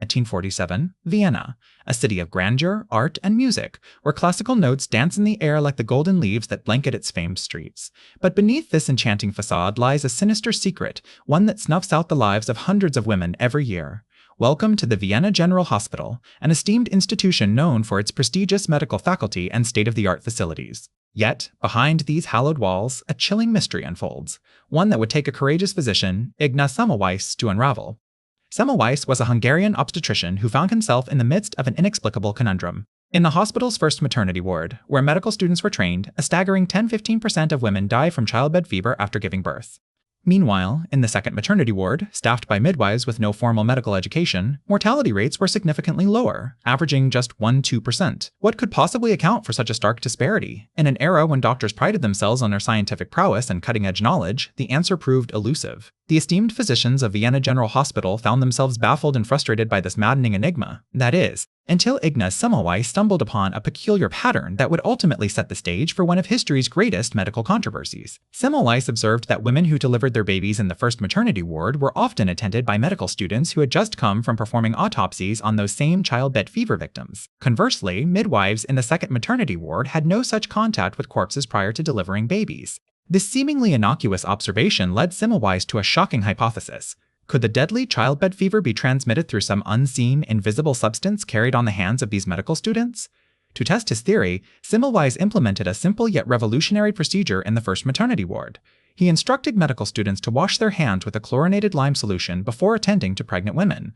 1847, Vienna, a city of grandeur, art, and music, where classical notes dance in the air like the golden leaves that blanket its famed streets. But beneath this enchanting facade lies a sinister secret, one that snuffs out the lives of hundreds of women every year. Welcome to the Vienna General Hospital, an esteemed institution known for its prestigious medical faculty and state-of-the-art facilities. Yet, behind these hallowed walls, a chilling mystery unfolds, one that would take a courageous physician, Ignaz Semmelweis, to unravel. Semmelweis was a Hungarian obstetrician who found himself in the midst of an inexplicable conundrum. In the hospital's first maternity ward, where medical students were trained, a staggering 10–15% of women die from childbed fever after giving birth. Meanwhile, in the second maternity ward, staffed by midwives with no formal medical education, mortality rates were significantly lower, averaging just 1–2%. What could possibly account for such a stark disparity? In an era when doctors prided themselves on their scientific prowess and cutting-edge knowledge, the answer proved elusive. The esteemed physicians of Vienna General Hospital found themselves baffled and frustrated by this maddening enigma. That is, until Ignaz Semmelweis stumbled upon a peculiar pattern that would ultimately set the stage for one of history's greatest medical controversies. Semmelweis observed that women who delivered their babies in the first maternity ward were often attended by medical students who had just come from performing autopsies on those same childbed fever victims. Conversely, midwives in the second maternity ward had no such contact with corpses prior to delivering babies. This seemingly innocuous observation led Semmelweis to a shocking hypothesis. Could the deadly childbed fever be transmitted through some unseen, invisible substance carried on the hands of these medical students? To test his theory, Semmelweis implemented a simple yet revolutionary procedure in the first maternity ward. He instructed medical students to wash their hands with a chlorinated lime solution before attending to pregnant women.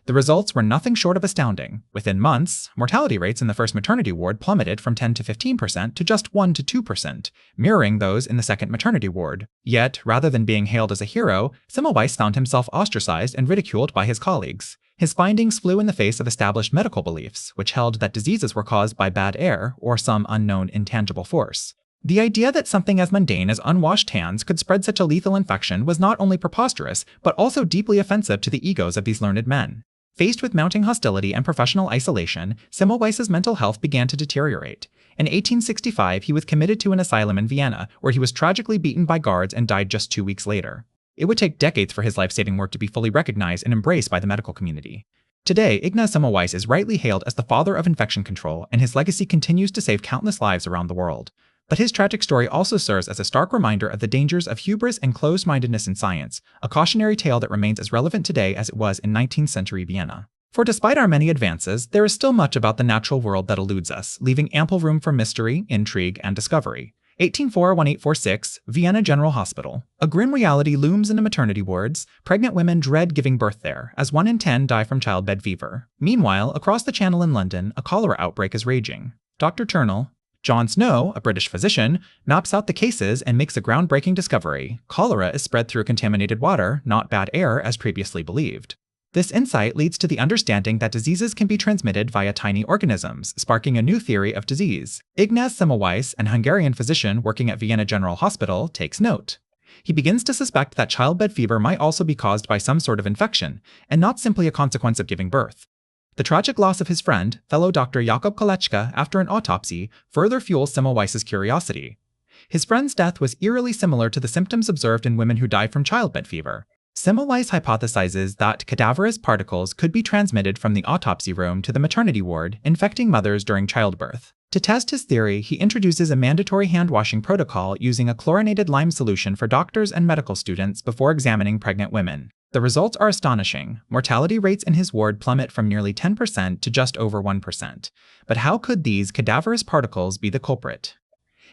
The results were nothing short of astounding. Within months, mortality rates in the first maternity ward plummeted from 10–15% to just 1–2%, mirroring those in the second maternity ward. Yet, rather than being hailed as a hero, Semmelweis found himself ostracized and ridiculed by his colleagues. His findings flew in the face of established medical beliefs, which held that diseases were caused by bad air or some unknown intangible force. The idea that something as mundane as unwashed hands could spread such a lethal infection was not only preposterous, but also deeply offensive to the egos of these learned men. Faced with mounting hostility and professional isolation, Semmelweis's mental health began to deteriorate. In 1865, he was committed to an asylum in Vienna, where he was tragically beaten by guards and died just 2 weeks later. It would take decades for his life-saving work to be fully recognized and embraced by the medical community. Today, Ignaz Semmelweis is rightly hailed as the father of infection control, and his legacy continues to save countless lives around the world. But his tragic story also serves as a stark reminder of the dangers of hubris and closed-mindedness in science, a cautionary tale that remains as relevant today as it was in 19th century Vienna. For despite our many advances, there is still much about the natural world that eludes us, leaving ample room for mystery, intrigue, and discovery. 1804–1846, Vienna General Hospital. A grim reality looms in the maternity wards. Pregnant women dread giving birth there, as 1 in 10 die from childbed fever. Meanwhile, across the Channel in London, a cholera outbreak is raging. Dr. John Snow, a British physician, maps out the cases and makes a groundbreaking discovery. Cholera is spread through contaminated water, not bad air as previously believed. This insight leads to the understanding that diseases can be transmitted via tiny organisms, sparking a new theory of disease. Ignaz Semmelweis, an Hungarian physician working at Vienna General Hospital, takes note. He begins to suspect that childbed fever might also be caused by some sort of infection, and not simply a consequence of giving birth. The tragic loss of his friend, fellow Dr. Jakob Kolečka, after an autopsy, further fuels Semmelweis's curiosity. His friend's death was eerily similar to the symptoms observed in women who die from childbed fever. Semmelweis hypothesizes that cadaverous particles could be transmitted from the autopsy room to the maternity ward, infecting mothers during childbirth. To test his theory, he introduces a mandatory hand-washing protocol using a chlorinated lime solution for doctors and medical students before examining pregnant women. The results are astonishing. Mortality rates in his ward plummet from nearly 10% to just over 1%. But how could these cadaverous particles be the culprit?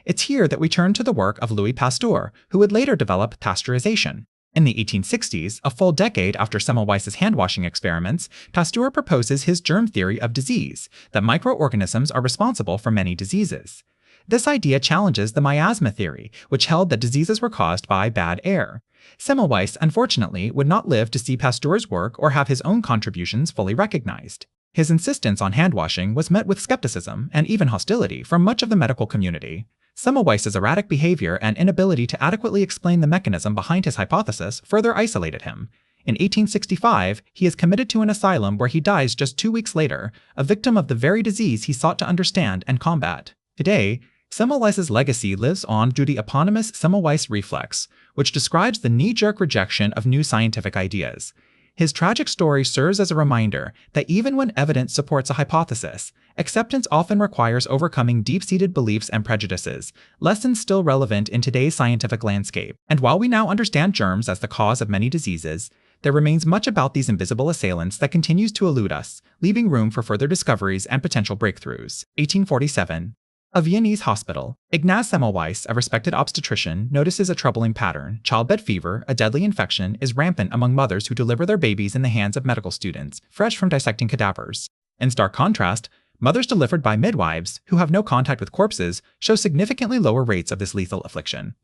It's here that we turn to the work of Louis Pasteur, who would later develop pasteurization. In the 1860s, a full decade after Semmelweis's hand-washing experiments, Pasteur proposes his germ theory of disease, that microorganisms are responsible for many diseases. This idea challenges the miasma theory, which held that diseases were caused by bad air. Semmelweis, unfortunately, would not live to see Pasteur's work or have his own contributions fully recognized. His insistence on hand-washing was met with skepticism and even hostility from much of the medical community. Semmelweis's erratic behavior and inability to adequately explain the mechanism behind his hypothesis further isolated him. In 1865, he is committed to an asylum where he dies just 2 weeks later, a victim of the very disease he sought to understand and combat. Today, Semmelweis's legacy lives on due to the eponymous Semmelweis reflex, which describes the knee-jerk rejection of new scientific ideas. His tragic story serves as a reminder that even when evidence supports a hypothesis, acceptance often requires overcoming deep-seated beliefs and prejudices, lessons still relevant in today's scientific landscape. And while we now understand germs as the cause of many diseases, there remains much about these invisible assailants that continues to elude us, leaving room for further discoveries and potential breakthroughs. 1847. A Viennese hospital. Ignaz Semmelweis, a respected obstetrician, notices a troubling pattern. Childbed fever, a deadly infection, is rampant among mothers who deliver their babies in the hands of medical students, fresh from dissecting cadavers. In stark contrast, mothers delivered by midwives, who have no contact with corpses, show significantly lower rates of this lethal affliction.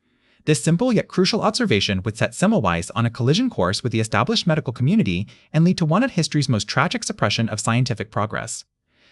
This simple yet crucial observation would set Semmelweis on a collision course with the established medical community and lead to one of history's most tragic suppression of scientific progress.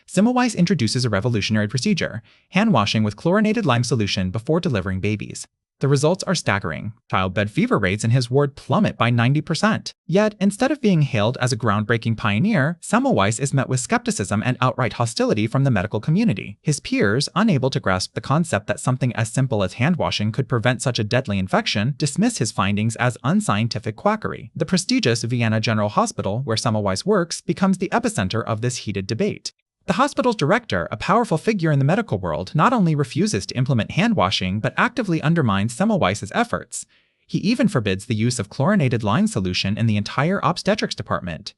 Semmelweis introduces a revolutionary procedure, hand-washing with chlorinated lime solution before delivering babies. The results are staggering. Childbed fever rates in his ward plummet by 90%. Yet, instead of being hailed as a groundbreaking pioneer, Semmelweis is met with skepticism and outright hostility from the medical community. His peers, unable to grasp the concept that something as simple as hand-washing could prevent such a deadly infection, dismiss his findings as unscientific quackery. The prestigious Vienna General Hospital, where Semmelweis works, becomes the epicenter of this heated debate. The hospital's director, a powerful figure in the medical world, not only refuses to implement hand-washing but actively undermines Semmelweis' efforts. He even forbids the use of chlorinated lime solution in the entire obstetrics department.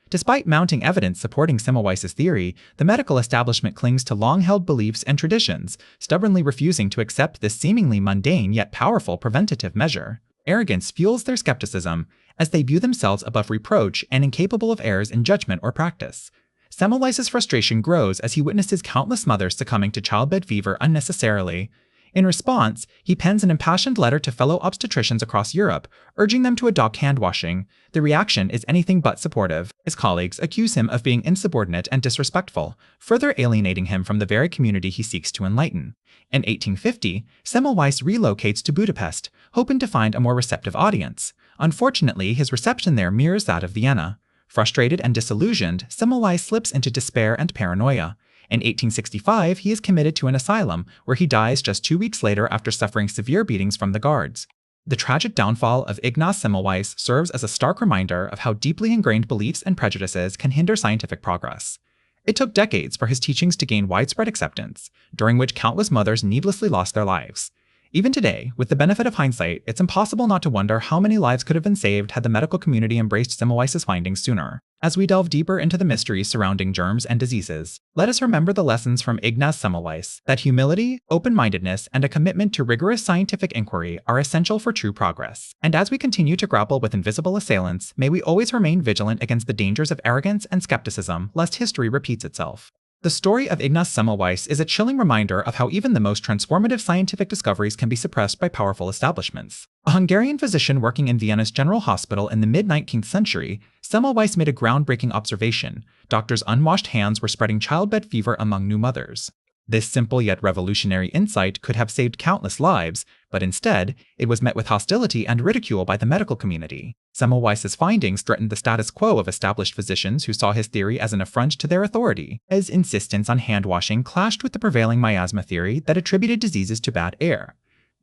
Despite mounting evidence supporting Semmelweis' theory, the medical establishment clings to long-held beliefs and traditions, stubbornly refusing to accept this seemingly mundane yet powerful preventative measure. Arrogance fuels their skepticism, as they view themselves above reproach and incapable of errors in judgment or practice. Semmelweis' frustration grows as he witnesses countless mothers succumbing to childbed fever unnecessarily. In response, he pens an impassioned letter to fellow obstetricians across Europe, urging them to adopt hand-washing. The reaction is anything but supportive. His colleagues accuse him of being insubordinate and disrespectful, further alienating him from the very community he seeks to enlighten. In 1850, Semmelweis relocates to Budapest, hoping to find a more receptive audience. Unfortunately, his reception there mirrors that of Vienna. Frustrated and disillusioned, Semmelweis slips into despair and paranoia. In 1865, he is committed to an asylum, where he dies just 2 weeks later after suffering severe beatings from the guards. The tragic downfall of Ignaz Semmelweis serves as a stark reminder of how deeply ingrained beliefs and prejudices can hinder scientific progress. It took decades for his teachings to gain widespread acceptance, during which countless mothers needlessly lost their lives. Even today, with the benefit of hindsight, it's impossible not to wonder how many lives could have been saved had the medical community embraced Semmelweis' findings sooner. As we delve deeper into the mysteries surrounding germs and diseases, let us remember the lessons from Ignaz Semmelweis, that humility, open-mindedness, and a commitment to rigorous scientific inquiry are essential for true progress. And as we continue to grapple with invisible assailants, may we always remain vigilant against the dangers of arrogance and skepticism, lest history repeats itself. The story of Ignaz Semmelweis is a chilling reminder of how even the most transformative scientific discoveries can be suppressed by powerful establishments. A Hungarian physician working in Vienna's General Hospital in the mid-19th century, Semmelweis made a groundbreaking observation: doctors' unwashed hands were spreading childbed fever among new mothers. This simple yet revolutionary insight could have saved countless lives, but instead, it was met with hostility and ridicule by the medical community. Semmelweis' findings threatened the status quo of established physicians who saw his theory as an affront to their authority. His insistence on hand-washing clashed with the prevailing miasma theory that attributed diseases to bad air.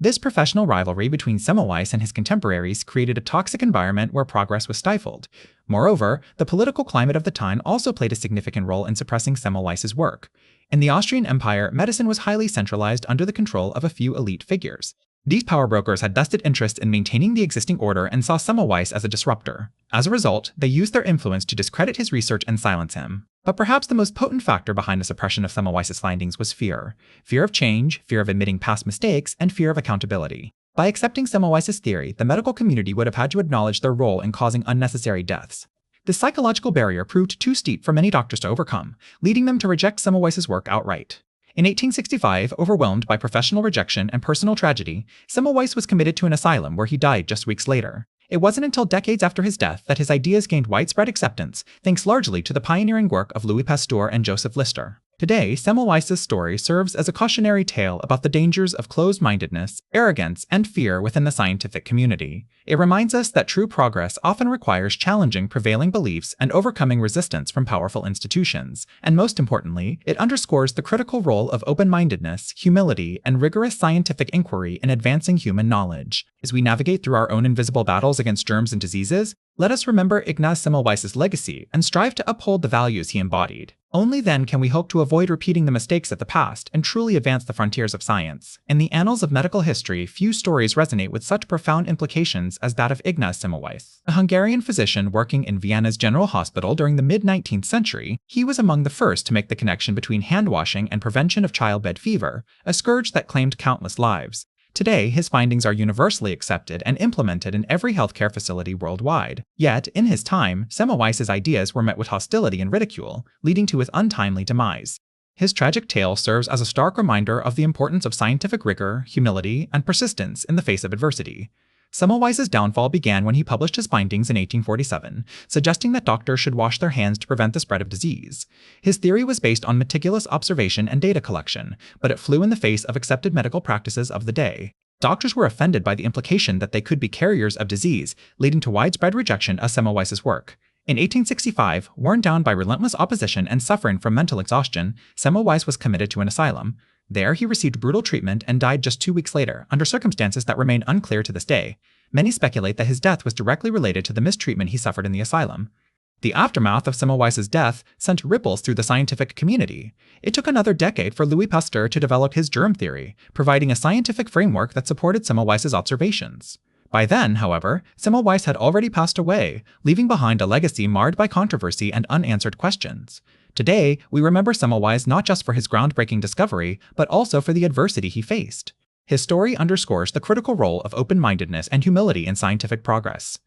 This professional rivalry between Semmelweis and his contemporaries created a toxic environment where progress was stifled. Moreover, the political climate of the time also played a significant role in suppressing Semmelweis' work. In the Austrian Empire, medicine was highly centralized under the control of a few elite figures. These power brokers had vested interest in maintaining the existing order and saw Semmelweis as a disruptor. As a result, they used their influence to discredit his research and silence him. But perhaps the most potent factor behind the suppression of Semmelweis' findings was fear. Fear of change, fear of admitting past mistakes, and fear of accountability. By accepting Semmelweis' theory, the medical community would have had to acknowledge their role in causing unnecessary deaths. This psychological barrier proved too steep for many doctors to overcome, leading them to reject Semmelweis' work outright. In 1865, overwhelmed by professional rejection and personal tragedy, Semmelweis was committed to an asylum where he died just weeks later. It wasn't until decades after his death that his ideas gained widespread acceptance, thanks largely to the pioneering work of Louis Pasteur and Joseph Lister. Today, Semmelweis' story serves as a cautionary tale about the dangers of closed-mindedness, arrogance, and fear within the scientific community. It reminds us that true progress often requires challenging prevailing beliefs and overcoming resistance from powerful institutions. And most importantly, it underscores the critical role of open-mindedness, humility, and rigorous scientific inquiry in advancing human knowledge. As we navigate through our own invisible battles against germs and diseases, let us remember Ignaz Semmelweis' legacy and strive to uphold the values he embodied. Only then can we hope to avoid repeating the mistakes of the past and truly advance the frontiers of science. In the annals of medical history, few stories resonate with such profound implications as that of Ignaz Semmelweis. A Hungarian physician working in Vienna's General Hospital during the mid-19th century, he was among the first to make the connection between hand-washing and prevention of childbed fever, a scourge that claimed countless lives. Today, his findings are universally accepted and implemented in every healthcare facility worldwide. Yet, in his time, Semmelweis' ideas were met with hostility and ridicule, leading to his untimely demise. His tragic tale serves as a stark reminder of the importance of scientific rigor, humility, and persistence in the face of adversity. Semmelweis' downfall began when he published his findings in 1847, suggesting that doctors should wash their hands to prevent the spread of disease. His theory was based on meticulous observation and data collection, but it flew in the face of accepted medical practices of the day. Doctors were offended by the implication that they could be carriers of disease, leading to widespread rejection of Semmelweis' work. In 1865, worn down by relentless opposition and suffering from mental exhaustion, Semmelweis was committed to an asylum. There, he received brutal treatment and died just 2 weeks later, under circumstances that remain unclear to this day. Many speculate that his death was directly related to the mistreatment he suffered in the asylum. The aftermath of Semmelweis' death sent ripples through the scientific community. It took another decade for Louis Pasteur to develop his germ theory, providing a scientific framework that supported Semmelweis' observations. By then, however, Semmelweis had already passed away, leaving behind a legacy marred by controversy and unanswered questions. Today, we remember Semmelweis not just for his groundbreaking discovery, but also for the adversity he faced. His story underscores the critical role of open-mindedness and humility in scientific progress.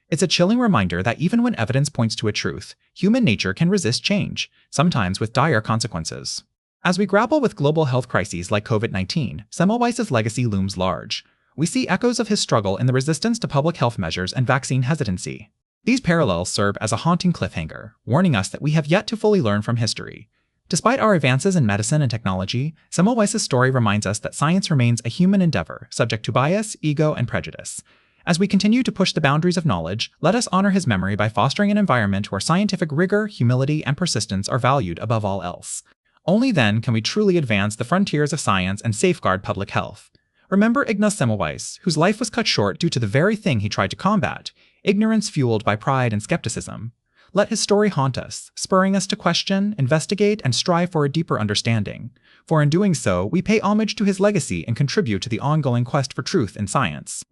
It's a chilling reminder that even when evidence points to a truth, human nature can resist change, sometimes with dire consequences. As we grapple with global health crises like COVID-19, Semmelweis' legacy looms large. We see echoes of his struggle in the resistance to public health measures and vaccine hesitancy. These parallels serve as a haunting cliffhanger, warning us that we have yet to fully learn from history. Despite our advances in medicine and technology, Semmelweis' story reminds us that science remains a human endeavor, subject to bias, ego, and prejudice. As we continue to push the boundaries of knowledge, let us honor his memory by fostering an environment where scientific rigor, humility, and persistence are valued above all else. Only then can we truly advance the frontiers of science and safeguard public health. Remember Ignaz Semmelweis, whose life was cut short due to the very thing he tried to combat: ignorance fueled by pride and skepticism. Let his story haunt us, spurring us to question, investigate, and strive for a deeper understanding. For in doing so, we pay homage to his legacy and contribute to the ongoing quest for truth in science.